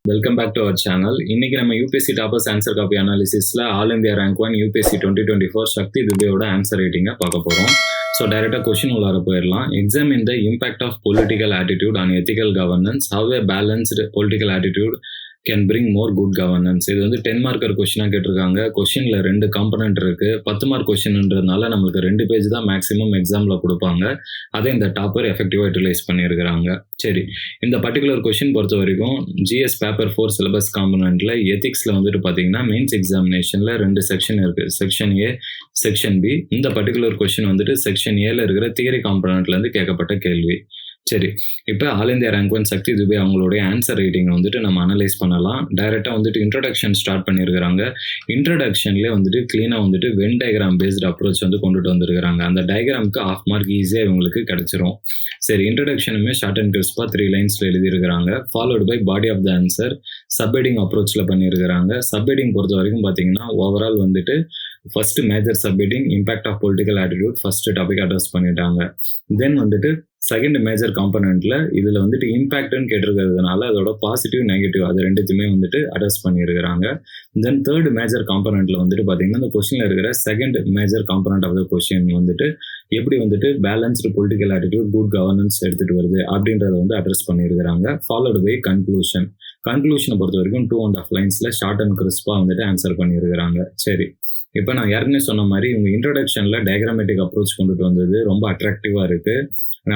Welcome back to our channel. இன்னைக்கு நம்ம UPSC toppers answer copy அனாலிசிஸ்ல all India rank 1 UPSC 2024 Shakti துபேயோட answer ரைட்டிங்கை பார்க்க போறோம். ஸோ டைரக்டா கொஸ்டின் உள்ளார போயிடலாம். Examine the impact of political attitude on ethical governance, how a balanced political attitude can bring more good governance. இது வந்து 10 மார்க்கர் கொஸ்டினாக கேட்டிருக்காங்க. கொஸ்டின்ல 2 காம்பனன்ட் இருக்கு. 10 மார்க் கொஸ்டின்ன்றதுனால நம்மளுக்கு 2 பேஜ் தான் மேக்ஸிமம் எக்ஸாம்ல கொடுப்பாங்க. அதை இந்த டாப்பர் எஃபெக்டிவா யூட்டிலைஸ் பண்ணியிருக்கிறாங்க. சரி, இந்த பர்டிகுலர் கொஸ்டின் பொறுத்த வரைக்கும் ஜிஎஸ் பேப்பர் 4 சிலபஸ் காம்பனன்ட்ல எத்திக்ஸ்ல வந்துட்டு பார்த்தீங்கன்னா மெயின்ஸ் எக்ஸாமினேஷன்ல 2 செக்ஷன் இருக்கு. Section A, section B. இந்த பர்டிகுலர் கொஸ்டின் வந்துட்டு செக்ஷன் ஏல இருக்கிற தியரி காம்பனன்ட்ல இருந்து கேட்கப்பட்ட கேள்வி. சரி, இப்போ all India rank 1 Shakti Dubey அவங்களுடைய ஆன்சர் ரைட்டிங்கை வந்துட்டு நம்ம அனலைஸ் பண்ணலாம். டைரெக்டாக வந்துட்டு இன்ட்ரடக்ஷன் ஸ்டார்ட் பண்ணியிருக்கிறாங்க. இன்ட்ரடக்ஷன்லேயே வந்துட்டு க்ளீனாக வந்துட்டு வென் டயக்ராம் பேஸ்ட் அப்ரோச் வந்து கொண்டுட்டு வந்திருக்கிறாங்க. அந்த டயக்ராமுக்கு ஆஃப் மார்க் ஈஸியாக இவங்களுக்கு கிடைச்சிரும். சரி, இன்ட்ரடக்ஷனுமே ஷார்ட் அண்ட் கிறிஸ்பாக 3 லைன்ஸில் எழுதியிருக்கிறாங்க. Followed by body of the answer subheading அப்ரோச்சில் பண்ணியிருக்கிறாங்க. சப்ஹெட்டிங் பொறுத்த வரைக்கும் பார்த்தீங்கன்னா ஓவரால் வந்துட்டு first major subheading impact of political attitude first topic address பண்ணிட்டாங்க. தென் வந்துட்டு செகண்ட் மேஜர் காம்பனன்ட்ல இதுல வந்துட்டு இம்பாக்ட்னு கேட்டிருக்கிறதுனால அதோட பாசிட்டிவ் நெகட்டிவ் அது ரெண்டுத்தையுமே வந்துட்டு அட்ரஸ் பண்ணியிருக்கிறாங்க. தென் தேர்ட் மேஜர் காம்பனன்ட்ல வந்துட்டு பாத்தீங்கன்னா இந்த கொஸ்டின்ல இருக்கிற second major component of the question வந்துட்டு எப்படி வந்துட்டு balanced political attitude good governance எடுத்துட்டு வருது அப்படின்றத வந்து அட்ரஸ் பண்ணியிருக்கிறாங்க. Followed by conclusion. கன்க்ளூஷனை பொறுத்த வரைக்கும் 2.5 லைன்ஸ்ல ஷார்ட் அண்ட் கிறிஸ்பா வந்துட்டு ஆன்சர் பண்ணியிருக்கிறாங்க. சரி, இப்போ நான் ஏற்கனவே சொன்ன மாதிரி இவங்க இன்ட்ரோடக்ஷன்ல டயக்ராமேட்டிக் அப்ரோச் கொண்டுட்டு வந்தது ரொம்ப அட்ராக்டிவா இருக்கு.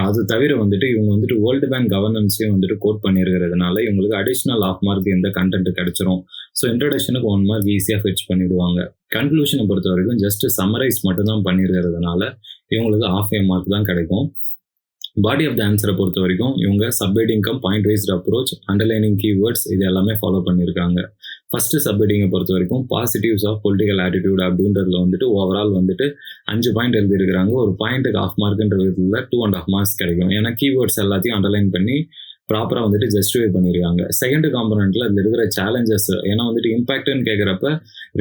அது தவிர வந்துட்டு இவங்க வந்துட்டு வேர்ல்டு பேங்க் கவர்னன்ஸையும் வந்துட்டு கோட் பண்ணியிருக்கிறதுனால இவங்களுக்கு அடிஷனல் ஆஃப் மார்க் இந்த கண்டென்ட் கிடைச்சிரும். ஸோ இன்ட்ரோடக்ஷனுக்கு 1 மார்க் ஈஸியாக ஃபெச் பண்ணிடுவாங்க. கன்க்ளூஷனை பொறுத்த வரைக்கும் ஜஸ்ட் சம்மரைஸ் மட்டும் தான் பண்ணியிருக்கிறதுனால இவங்களுக்கு ஆஃப் ஏ மார்க் தான் கிடைக்கும். பாடி ஆஃப் த ஆன்சரை பொறுத்த வரைக்கும் இவங்க subheading cum point waist approach, underlining keywords இது எல்லாமே ஃபாலோ பண்ணியிருக்காங்க. ஃபர்ஸ்ட் சப்ஹெட்டிங்கை பொறுத்த வரைக்கும் பாசிட்டிவ்ஸ் ஆஃப் பொலிட்டிக்கல் ஆட்டிடியூட் அப்படின்றதுல வந்துட்டு ஓவரால் வந்துட்டு 5 பாயிண்ட் எழுதியிருக்கிறாங்க. ஒரு பாயிண்ட்டுக்கு ஆஃப் மார்க்ன்ற விதத்தில் 2.5 மார்க்ஸ் கிடைக்கும். ஏன்னா கீவேர்ட்ஸ் எல்லாத்தையும் அண்டர்லைன் பண்ணி ப்ராப்பராக வந்துட்டு ஜஸ்டிஃபை பண்ணியிருக்காங்க. செகண்ட் காம்பனன்ட்ல அதில் இருக்கிற சேலஞ்சஸ், ஏன்னா வந்துட்டு இம்பாக்ட்னு கேட்குறப்ப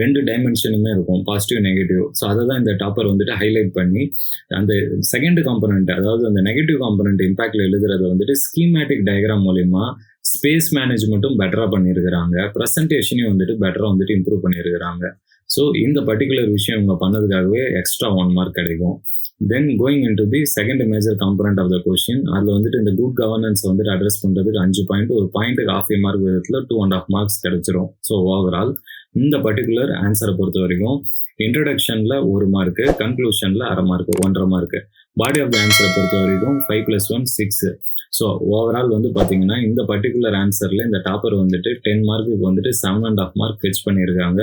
2 டைமென்ஷனுமே இருக்கும், பாசிட்டிவ் நெகட்டிவ். ஸோ அதை தான் இந்த டாப்பர் வந்துட்டு ஹைலைட் பண்ணி அந்த செகண்ட் காம்பனன்ட், அதாவது அந்த நெகட்டிவ் காம்பனன்ட் இம்பாக்ட்ல எழுதுறத வந்துட்டு ஸ்கீமேட்டிக் டயக்ராம் மூலியமா ஸ்பேஸ் மேனேஜ்மெண்ட்டும் பெட்டராக பண்ணியிருக்கிறாங்க. ப்ரெசன்டேஷனையும் வந்துட்டு பெட்டராக வந்துட்டு இம்ப்ரூவ் பண்ணியிருக்கிறாங்க. ஸோ இந்த பர்டிகுலர் விஷயம் இவங்க பண்ணதுக்காகவே எக்ஸ்ட்ரா 1 மார்க் கிடைக்கும். Then going into the second major component of the question, அதில் வந்துட்டு இந்த குட் கவர்னன்ஸ் வந்துட்டு அட்ரஸ் பண்ணுறதுக்கு 5 பாயிண்ட், ஒரு பாயிண்ட்டுக்கு ஆஃப் ஏ மார்க் விதத்தில் 2.5 மார்க்ஸ் கிடைச்சிரும். ஸோ ஓவரால் இந்த பர்டிகுலர் ஆன்சரை பொறுத்த வரைக்கும் இன்ட்ரடக்ஷனில் 1 மார்க்கு, கன்க்ளூஷனில் 1/2 mark, 1.5 mark. Body of the ஆன்சரை பொறுத்த வரைக்கும் 5 + 1 6. ஸோ ஓவரால் வந்து பார்த்தீங்கன்னா இந்த பர்டிகுலர் ஆன்சரில் இந்த டாப்பர் வந்துட்டு 10 மார்க்குக்கு வந்துட்டு 7.5 மார்க் ஃபெச் பண்ணியிருக்காங்க.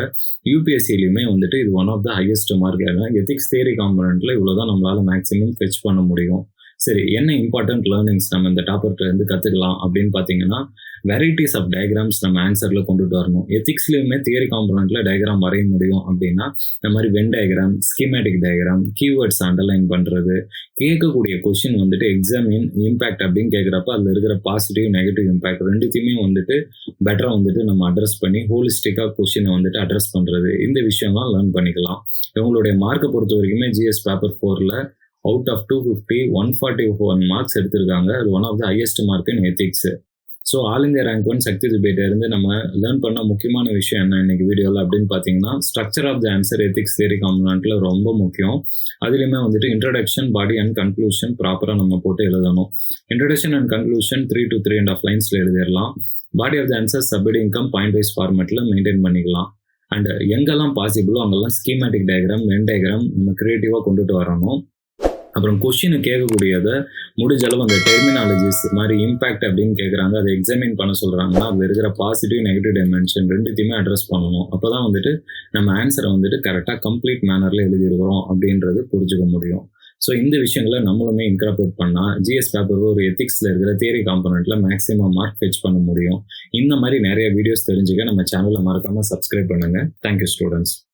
யூபிஎஸ்சிலையுமே வந்துட்டு இது one of the highest mark. ஏன்னா எத்திக்ஸ் தியரி காம்பனன்ட்ல இவ்வளோதான் நம்மளால மேக்ஸிமம் ஃபெச் பண்ண முடியும். சரி, என்ன இம்பார்ட்டன்ட் லேர்னிங்ஸ் நம்ம இந்த டாப்பர்ல இருந்து கற்றுக்கலாம் அப்படின்னு பார்த்தீங்கன்னா வெரைட்டிஸ் ஆஃப் டயக்ராம்ஸ் நம்ம ஆன்சர்ல கொண்டுட்டு வரணும். எத்திக்ஸ்லையுமே தியரி காம்பனன்ட்ல டயக்ராம் வரைய முடியும் அப்படின்னா இந்த மாதிரி Venn diagram, schematic diagram, keywords underline பண்ணுறது, கேட்கக்கூடிய கொஸ்டின் வந்துட்டு எக்ஸாமின் இம்பாக்ட் அப்படின்னு கேட்குறப்ப அதில் இருக்கிற பாசிட்டிவ் நெகட்டிவ் இம்பாக்ட் ரெண்டுத்தையுமே வந்துட்டு பெட்டராக வந்துட்டு நம்ம அட்ரஸ் பண்ணி ஹோலிஸ்டிக்காக கொஸ்டினை வந்துட்டு அட்ரஸ் பண்ணுறது, இந்த விஷயம்லாம் லேர்ன் பண்ணிக்கலாம். இவங்களுடைய மார்க்கை பொறுத்த வரைக்குமே ஜிஎஸ் பேப்பர் 4ல அவுட் ஆஃப் 250 141 மார்க்ஸ் எடுத்திருக்காங்க. அது one of the highest mark in ethics. So all India rank 1 Shakti துபேட்ட இருந்து நம்ம லேர்ன் பண்ண முக்கியமான விஷயம் என்ன இன்னைக்கு வீடியோவில் அப்படின்னு பார்த்தீங்கன்னா structure of the answer ethics theory காம்பனன்ட்ல ரொம்ப முக்கியம். அதுலேயுமே வந்துட்டு இன்ட்ரடக்ஷன், பாடி அண்ட் கன்க்ளூஷன் ப்ராப்பராக நம்ம போட்டு எழுதணும். இன்ட்ரடக்ஷன் அண்ட் கன்க்ளூஷன் 3 to 3.5 லைன்ஸ்ல எழுதிடலாம். Body of the answer subheading cum point wise ஃபார்மேட்ல மெயின்டைன் பண்ணிக்கலாம். அண்ட் எங்கெல்லாம் பாசிபிளோ அங்கெல்லாம் ஸ்கீமேட்டிக் டயக்ராம், வென் டயக்ராம் நம்ம கிரியேட்டிவாக கொண்டுட்டு வரணும். அப்புறம் கொஸ்டினை கேட்கக்கூடியதை முடிஞ்ச அளவு அந்த டெர்மினாலஜிஸ் மாதிரி இம்பாக்ட் அப்படின்னு கேட்குறாங்க, அதை எக்ஸாமின் பண்ண சொல்கிறாங்கன்னா அதில் இருக்கிற பாசிட்டிவ் நெகட்டிவ் டைமென்ஷன் ரெண்டுத்தையுமே அட்ரஸ் பண்ணணும். அப்போ தான் வந்துட்டு நம்ம ஆன்சரை வந்துட்டு கரெக்டாக கம்ப்ளீட் மேனரில் எழுதியிருக்கிறோம் அப்படின்றது புரிஞ்சுக்க முடியும். ஸோ இந்த விஷயங்களை நம்மளுமே இன்கார்பரேட் பண்ணால் ஜிஎஸ் பேப்பர் ஒரு எத்திக்ஸில் இருக்கிற தியரி காம்பனன்ட்ல மேக்ஸிமம் மார்க் ஃபெச் பண்ண முடியும். இந்த மாதிரி நிறைய வீடியோஸ் தெரிஞ்சுக்க நம்ம சேனலை மறக்காமல் சப்ஸ்கிரைப் பண்ணுங்கள். Thank you students.